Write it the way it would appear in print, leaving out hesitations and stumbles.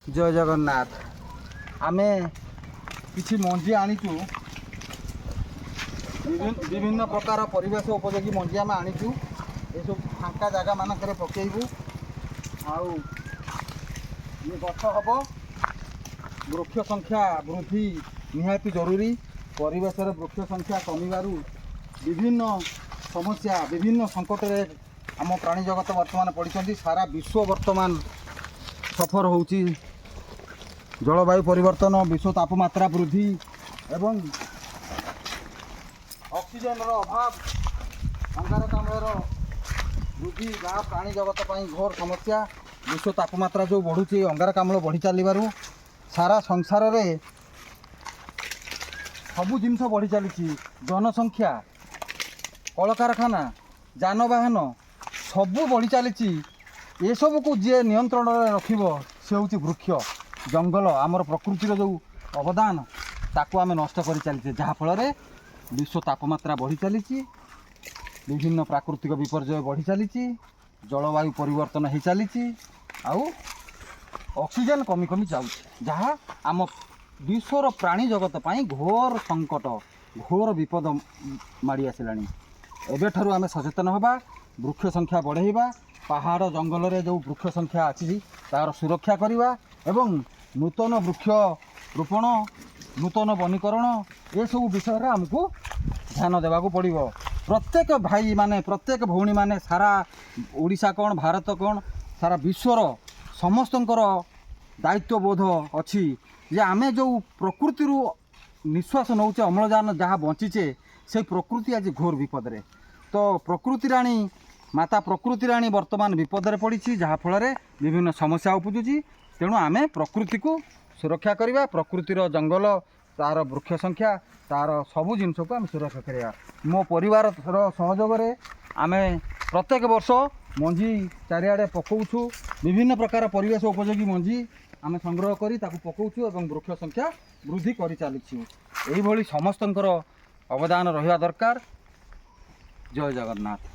जय जगन्नाथ। आमे किछि मंजी आनीचु विभिन्न प्रकार परिवेश उपयोगी मंजी आम आनीचु ये सब फांका जगह मानक पकेबू आउ ये गछ हम वृक्ष संख्या वृद्धि निहाती जरूरी। परिवेश वृक्ष संख्या कमिबारु विभिन्न समस्या विभिन्न संकट आम प्राणी जगत वर्तमान पड़ती। सारा विश्व वर्तमान सफर होउची जलवायु परिवर्तन विश्व तापमात्रा वृद्धि एवं ऑक्सीजन अभाव अंगारकाम्ल वृद्धि जहाँ प्राणी जगत पर घोर समस्या। विश्व तापमात्रा जो बढ़ुची अंगारकाम्ल बढ़ी चलू सारा संसार रे सबू जिनस बढ़ी चली। जनसंख्या कलकारखाना जानवाहन सबू बढ़ी चली। ये सब को जी नियंत्रण रखिब से हूँ वृक्ष जंगल आमर प्रकृतिर जो अवदान ताकू आम नष्ट कर चलचे जहाँफल विश्व तापमात्रा बढ़ी चली। विभिन्न प्राकृतिक विपर्यय बढ़ी चली। जलवायु परिवर्तन हो चली आउ ऑक्सीजन कमी कमी जाऊँ जहाँ आम विश्वर प्राणी जगत पाई घोर संकट घोर विपद माड़ी आसला। एबेठारु आम सचेतन होबा वृक्ष संख्या बढ़ेबा पहाड़ जंगल रे जो वृक्ष संख्या अच्छी तार सुरक्षा करवा एवं नूतन वृक्ष रोपण नूतन वनीकरण ये सब विषय रे हमको ध्यान देवा पड़ो। प्रत्येक भाई माने प्रत्येक भौणी माने सारा ओडिशा कौन भारत कौन सारा विश्वर समस्तंकर दायित्वबोध अच्छी जे आमे जो प्रकृति निश्वास नौचे अम्लजान जहाँ बंचीचे से प्रकृति आज घोर विपद रे। तो प्रकृति राणी माता प्रकृति राणी वर्तमान विपद रे पड़ी जहाँ फल विभिन्न समस्या उपजुची। तेणु आमे प्रकृति को सुरक्षा करवा प्रकृतिर जंगल तार वृक्ष संख्या तार सबू जिनस को आम सुरक्षा करवा। मो परिवार सहयोग आमे प्रत्येक वर्ष मंजी चारिआडे पकाउछु विभिन्न प्रकार परिवेश उपयोगी मंजी आम संग्रह करी ताकू पकाउछु एवं वृक्ष संख्या वृद्धि करि चालिछु। एही भली समस्तंकर अवदान रहिबा दरकार। जय जगन्नाथ।